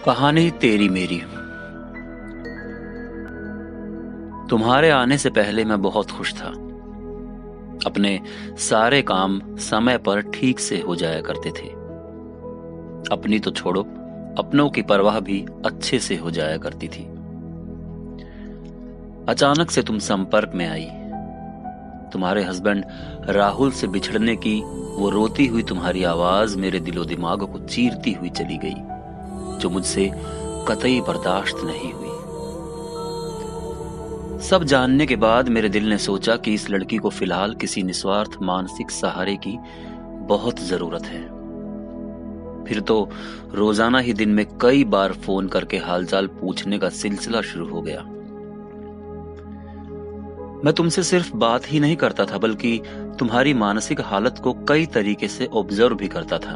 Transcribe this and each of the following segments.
कहानी तेरी मेरी। तुम्हारे आने से पहले मैं बहुत खुश था। अपने सारे काम समय पर ठीक से हो जाया करते थे। अपनी तो छोड़ो, अपनों की परवाह भी अच्छे से हो जाया करती थी। अचानक से तुम संपर्क में आई। तुम्हारे हस्बैंड राहुल से बिछड़ने की वो रोती हुई तुम्हारी आवाज मेरे दिलो दिमाग को चीरती हुई चली गई, जो मुझसे कतई बर्दाश्त नहीं हुई। सब जानने के बाद मेरे दिल ने सोचा कि इस लड़की को फिलहाल किसी निस्वार्थ मानसिक सहारे की बहुत जरूरत है। फिर तो रोजाना ही दिन में कई बार फोन करके हालचाल पूछने का सिलसिला शुरू हो गया। मैं तुमसे सिर्फ बात ही नहीं करता था, बल्कि तुम्हारी मानसिक हालत को कई तरीके से ऑब्जर्व भी करता था,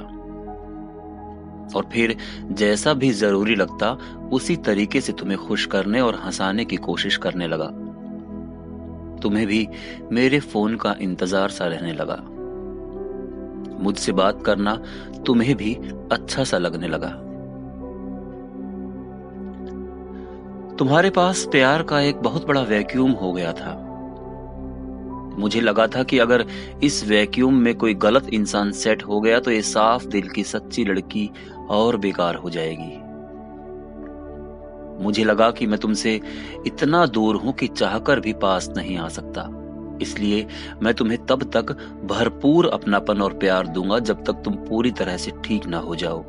और फिर जैसा भी जरूरी लगता उसी तरीके से तुम्हें खुश करने और हंसाने की कोशिश करने लगा। तुम्हें भी मेरे फोन का इंतजार सा रहने लगा। मुझसे बात करना तुम्हें भी अच्छा सा लगने लगा। तुम्हारे पास प्यार का एक बहुत बड़ा वैक्यूम हो गया था। मुझे लगा था कि अगर इस वैक्यूम में कोई गलत इंसान सेट हो गया तो ये साफ दिल की सच्ची लड़की और बेकार हो जाएगी। मुझे लगा कि मैं तुमसे इतना दूर हूं कि चाहकर भी पास नहीं आ सकता। इसलिए मैं तुम्हें तब तक भरपूर अपनापन और प्यार दूंगा जब तक तुम पूरी तरह से ठीक ना हो जाओ,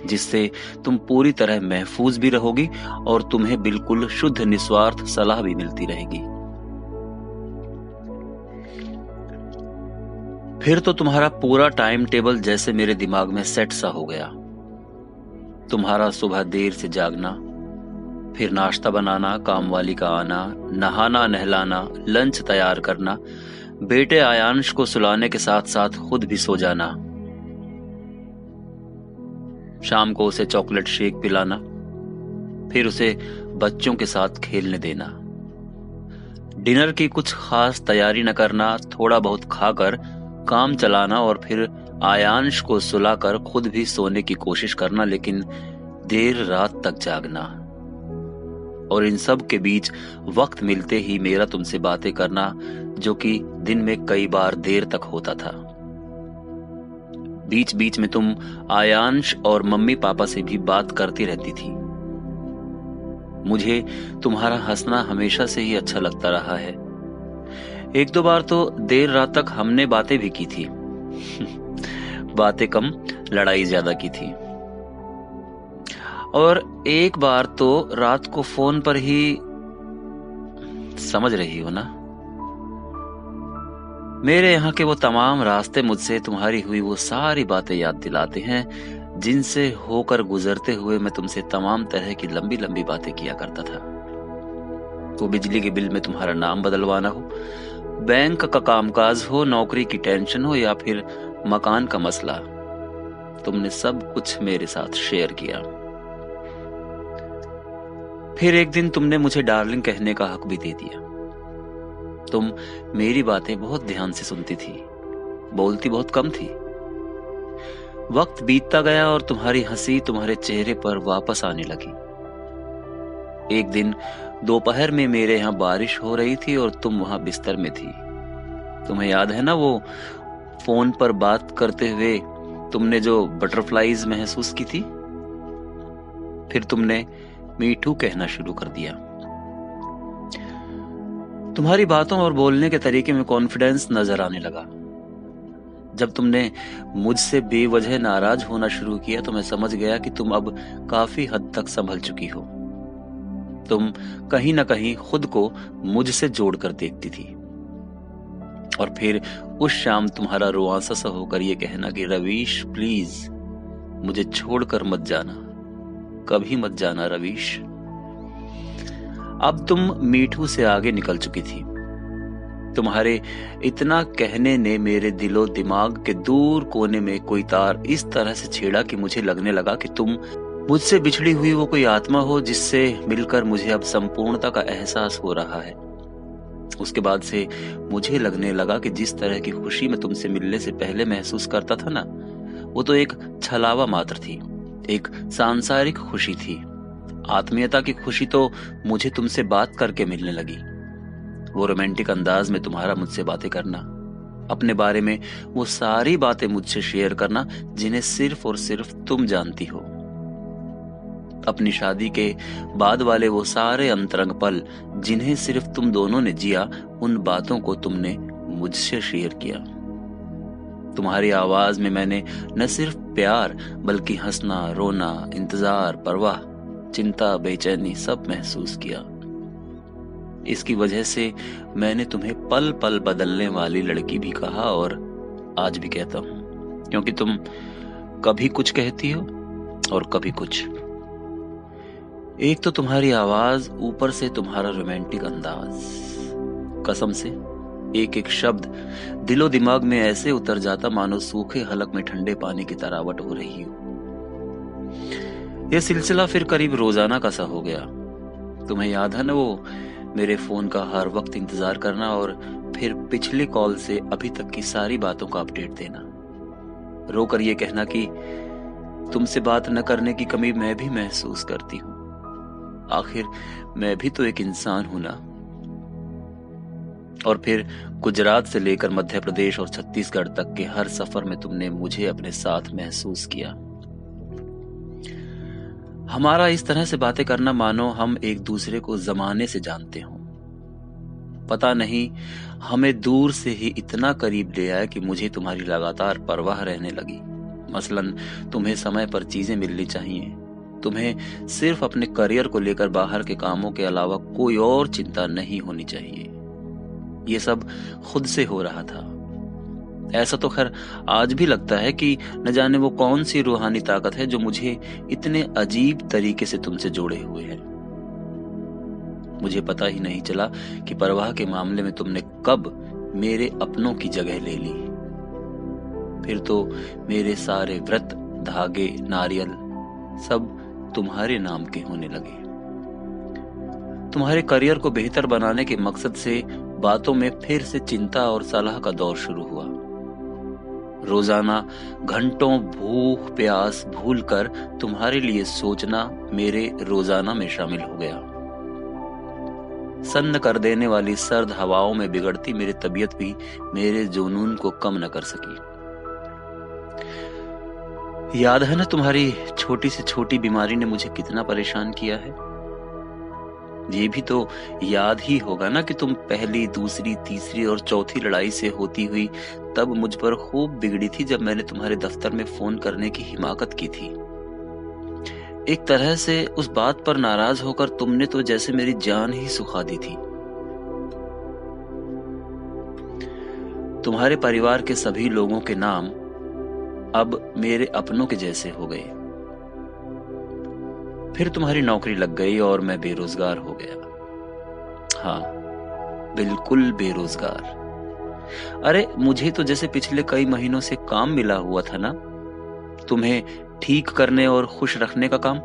जिससे तुम पूरी तरह महफूज भी रहोगी और तुम्हें बिल्कुल शुद्ध निस्वार्थ सलाह भी मिलती रहेगी। फिर तो तुम्हारा पूरा टाइम टेबल जैसे मेरे दिमाग में सेट सा हो गया। तुम्हारा सुबह देर से जागना, फिर नाश्ता बनाना, कामवाली का आना, नहाना नहलाना, लंच तैयार करना, बेटे आयांश को सुलाने के साथ साथ खुद भी सो जाना, शाम को उसे चॉकलेट शेक पिलाना, फिर उसे बच्चों के साथ खेलने देना, डिनर की कुछ खास तैयारी न करना, थोड़ा बहुत खाकर काम चलाना और फिर आयांश को सुलाकर खुद भी सोने की कोशिश करना, लेकिन देर रात तक जागना, और इन सब के बीच वक्त मिलते ही मेरा तुमसे बातें करना, जो कि दिन में कई बार देर तक होता था। बीच बीच में तुम आयांश और मम्मी पापा से भी बात करती रहती थी। मुझे तुम्हारा हंसना हमेशा से ही अच्छा लगता रहा है। एक दो बार तो देर रात तक हमने बातें भी की थी। बातें कम, लड़ाई ज्यादा की थी। और एक बार तो रात को फोन पर ही, समझ रही हो ना, मेरे यहाँ के वो तमाम रास्ते मुझसे तुम्हारी हुई वो सारी बातें याद दिलाते हैं, जिनसे होकर गुजरते हुए मैं तुमसे तमाम तरह की लंबी लंबी बातें किया करता था। वो बिजली के बिल में तुम्हारा नाम बदलवाना हो, बैंक का कामकाज हो, नौकरी की टेंशन हो, या फिर मकान का मसला, तुमने सब कुछ मेरे साथ शेयर किया। फिर एक दिन तुमने मुझे डार्लिंग कहने का हक भी दे दिया। तुम मेरी बातें बहुत ध्यान से सुनती थी, बोलती बहुत कम थी। वक्त बीतता गया और तुम्हारी हंसी तुम्हारे चेहरे पर वापस आने लगी। एक दिन दोपहर में मेरे यहाँ बारिश हो रही थी और तुम वहां बिस्तर में थी। तुम्हें याद है ना, वो फोन पर बात करते हुए तुमने जो बटरफ्लाईज महसूस की थी? फिर तुमने मीठू कहना शुरू कर दिया। तुम्हारी बातों और बोलने के तरीके में कॉन्फिडेंस नजर आने लगा। जब तुमने मुझसे बेवजह नाराज होना शुरू किया तो मैं समझ गया कि तुम अब काफी हद तक संभल चुकी हो। तुम कहीं ना कहीं खुद को मुझसे जोड़कर देखती थी। और फिर उस शाम तुम्हारा रुआंसा सा होकर यह कहना कि रवीश प्लीज मुझे छोड़कर मत जाना, कभी मत जाना रवीश। अब तुम मीठू से आगे निकल चुकी थी। तुम्हारे इतना कहने ने मेरे दिलो दिमाग के दूर कोने में कोई तार इस तरह से छेड़ा कि मुझे लगने लगा कि तुम मुझसे बिछड़ी हुई वो कोई आत्मा हो, जिससे मिलकर मुझे अब संपूर्णता का एहसास हो रहा है। उसके बाद से मुझे लगने लगा कि जिस तरह की खुशी मैं तुमसे मिलने से पहले महसूस करता था ना, वो तो एक छलावा मात्र थी, एक सांसारिक खुशी थी। आत्मीयता की खुशी तो मुझे तुमसे बात करके मिलने लगी। वो रोमांटिक अंदाज में तुम्हारा मुझसे बातें करना, अपने बारे में वो सारी बातें मुझसे शेयर करना जिन्हें सिर्फ और सिर्फ तुम जानती हो। अपनी शादी के बाद वाले वो सारे अंतरंग पल जिन्हें सिर्फ तुम दोनों ने जिया, उन बातों को तुमने मुझसे शेयर किया। तुम्हारी आवाज में मैंने न सिर्फ प्यार बल्कि हंसना, रोना, इंतजार, परवाह, चिंता, बेचैनी सब महसूस किया। इसकी वजह से मैंने तुम्हें पल पल बदलने वाली लड़की भी कहा और आज भी कहता हूं, क्योंकि तुम कभी कुछ कहती हो और कभी कुछ। एक तो तुम्हारी आवाज, ऊपर से तुम्हारा रोमांटिक अंदाज। कसम से एक एक शब्द दिलो दिमाग में ऐसे उतर जाता मानो सूखे हलक में ठंडे पानी की तरावट हो रही हो। यह सिलसिला फिर करीब रोजाना का सा हो गया। तुम्हें याद है ना वो मेरे फोन का हर वक्त इंतजार करना और फिर पिछले कॉल से अभी तक की सारी बातों का अपडेट देना, रोकर ये कहना कि तुमसे बात न करने की कमी मैं भी महसूस करती हूँ। आखिर मैं भी तो एक इंसान हूं ना। और फिर गुजरात से लेकर मध्य प्रदेश और छत्तीसगढ़ तक के हर सफर में तुमने मुझे अपने साथ महसूस किया। हमारा इस तरह से बातें करना मानो हम एक दूसरे को जमाने से जानते हों। पता नहीं हमें दूर से ही इतना करीब ले आया कि मुझे तुम्हारी लगातार परवाह रहने लगी। मसलन तुम्हें समय पर चीजें मिलनी चाहिए, तुम्हें सिर्फ अपने करियर को लेकर बाहर के कामों के अलावा कोई और चिंता नहीं होनी चाहिए। ये सब खुद से हो रहा था। ऐसा तो खैर आज भी लगता है कि न जाने वो कौन सी रूहानी ताकत है जो मुझे इतने अजीब तरीके से तुमसे जोड़े हुए है। मुझे पता ही नहीं चला कि परवाह के मामले में तुमने कब मेरे अपनों की जगह ले ली। फिर तो मेरे सारे व्रत, धागे, नारियल सब तुम्हारे नाम के होने लगे। तुम्हारे करियर को बेहतर बनाने के मकसद से बातों में फिर से चिंता और सलाह का दौर शुरू हुआ। रोजाना घंटों भूख प्यास भूलकर तुम्हारे लिए सोचना मेरे रोजाना में शामिल हो गया। सन्न कर देने वाली सर्द हवाओं में बिगड़ती मेरी तबीयत भी मेरे जुनून को कम न कर सकी। याद है ना तुम्हारी छोटी से छोटी बीमारी ने मुझे कितना परेशान किया है। ये भी तो याद ही होगा ना कि तुम पहली, दूसरी, तीसरी और चौथी लड़ाई से होती हुई तब मुझ पर खूब बिगड़ी थी जब मैंने तुम्हारे दफ्तर में फोन करने की हिमाकत की थी। एक तरह से उस बात पर नाराज होकर तुमने तो जैसे मेरी जान ही सुखा दी थी। तुम्हारे परिवार के सभी लोगों के नाम अब मेरे अपनों के जैसे हो गए। फिर तुम्हारी नौकरी लग गई और मैं बेरोजगार हो गया। हाँ, बिल्कुल बेरोजगार। अरे मुझे तो जैसे पिछले कई महीनों से काम मिला हुआ था ना, तुम्हें ठीक करने और खुश रखने का काम।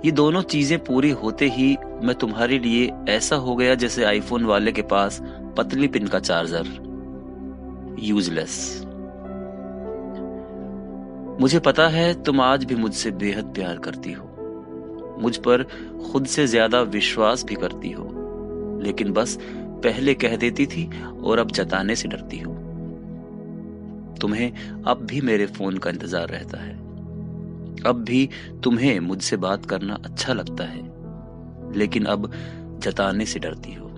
ये दोनों चीजें पूरी होते ही मैं तुम्हारे लिए ऐसा हो गया जैसे आईफोन वाले के पास पतली पिन का चार्जर, यूजलेस। मुझे पता है तुम आज भी मुझसे बेहद प्यार करती हो, मुझ पर खुद से ज्यादा विश्वास भी करती हो, लेकिन बस पहले कह देती थी और अब जताने से डरती हो। तुम्हें अब भी मेरे फोन का इंतजार रहता है, अब भी तुम्हें मुझसे बात करना अच्छा लगता है, लेकिन अब जताने से डरती हो।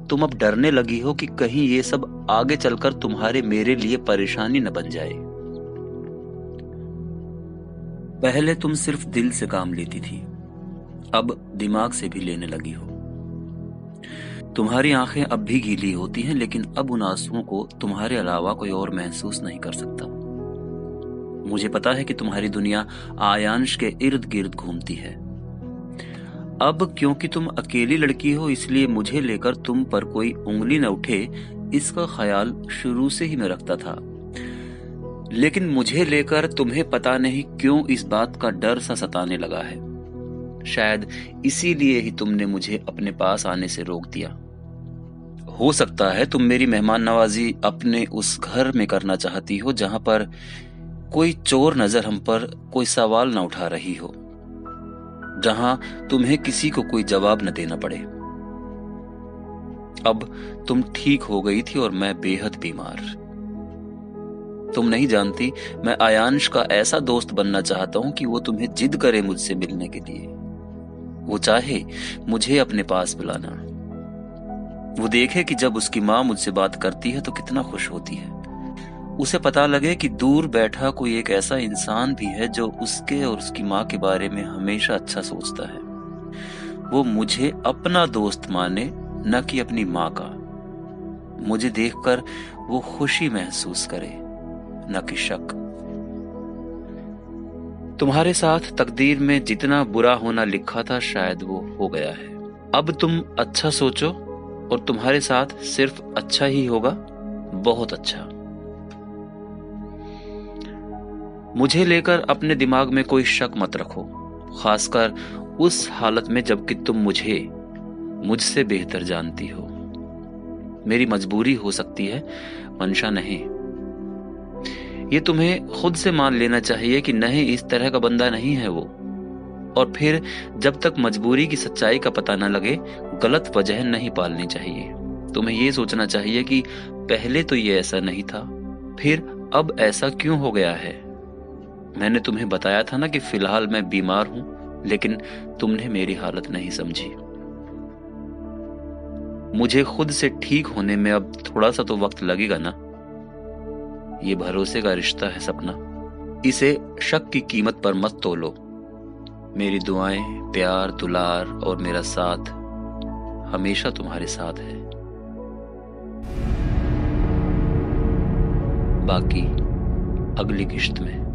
तुम अब डरने लगी हो कि कहीं ये सब आगे चलकर तुम्हारे मेरे लिए परेशानी न बन जाए। पहले तुम सिर्फ दिल से काम लेती थी, अब दिमाग से भी लेने लगी हो। तुम्हारी आंखें अब भी गीली होती हैं, लेकिन अब उन आंसुओं को तुम्हारे अलावा कोई और महसूस नहीं कर सकता। मुझे पता है कि तुम्हारी दुनिया आयांश के इर्द गिर्द घूमती है। अब क्योंकि तुम अकेली लड़की हो इसलिए मुझे लेकर तुम पर कोई उंगली न उठे, इसका ख्याल शुरू से ही मैं रखता था। लेकिन मुझे लेकर तुम्हें पता नहीं क्यों इस बात का डर सा सताने लगा है। शायद इसीलिए ही तुमने मुझे अपने पास आने से रोक दिया। हो सकता है तुम मेरी मेहमान नवाजी अपने उस घर में करना चाहती हो जहां पर कोई चोर नजर हम पर कोई सवाल न उठा रही हो, जहां तुम्हें किसी को कोई जवाब न देना पड़े। अब तुम ठीक हो गई थी और मैं बेहद बीमार। तुम नहीं जानती, मैं आयांश का ऐसा दोस्त बनना चाहता हूं कि वो तुम्हें जिद करे मुझसे मिलने के लिए। वो चाहे मुझे अपने पास बुलाना। वो देखे कि जब उसकी माँ मुझसे बात करती है तो कितना खुश होती है। उसे पता लगे कि दूर बैठा कोई एक ऐसा इंसान भी है जो उसके और उसकी माँ के बारे में हमेशा अच्छा सोचता है। वो मुझे अपना दोस्त माने, न कि अपनी माँ का। मुझे देखकर वो खुशी महसूस करे, न कि शक। तुम्हारे साथ तकदीर में जितना बुरा होना लिखा था शायद वो हो गया है। अब तुम अच्छा सोचो और तुम्हारे साथ सिर्फ अच्छा ही होगा, बहुत अच्छा। मुझे लेकर अपने दिमाग में कोई शक मत रखो, खासकर उस हालत में जबकि तुम मुझे मुझसे बेहतर जानती हो। मेरी मजबूरी हो सकती है, मंशा नहीं। ये तुम्हें खुद से मान लेना चाहिए कि नहीं, इस तरह का बंदा नहीं है वो। और फिर जब तक मजबूरी की सच्चाई का पता न लगे, गलत वजह नहीं पालनी चाहिए। तुम्हें ये सोचना चाहिए कि पहले तो ये ऐसा नहीं था, फिर अब ऐसा क्यों हो गया है। मैंने तुम्हें बताया था ना कि फिलहाल मैं बीमार हूं, लेकिन तुमने मेरी हालत नहीं समझी। मुझे खुद से ठीक होने में अब थोड़ा सा तो वक्त लगेगा ना। ये भरोसे का रिश्ता है सपना, इसे शक की कीमत पर मत तोलो। मेरी दुआएं, प्यार, दुलार और मेरा साथ हमेशा तुम्हारे साथ है। बाकी अगली किश्त में।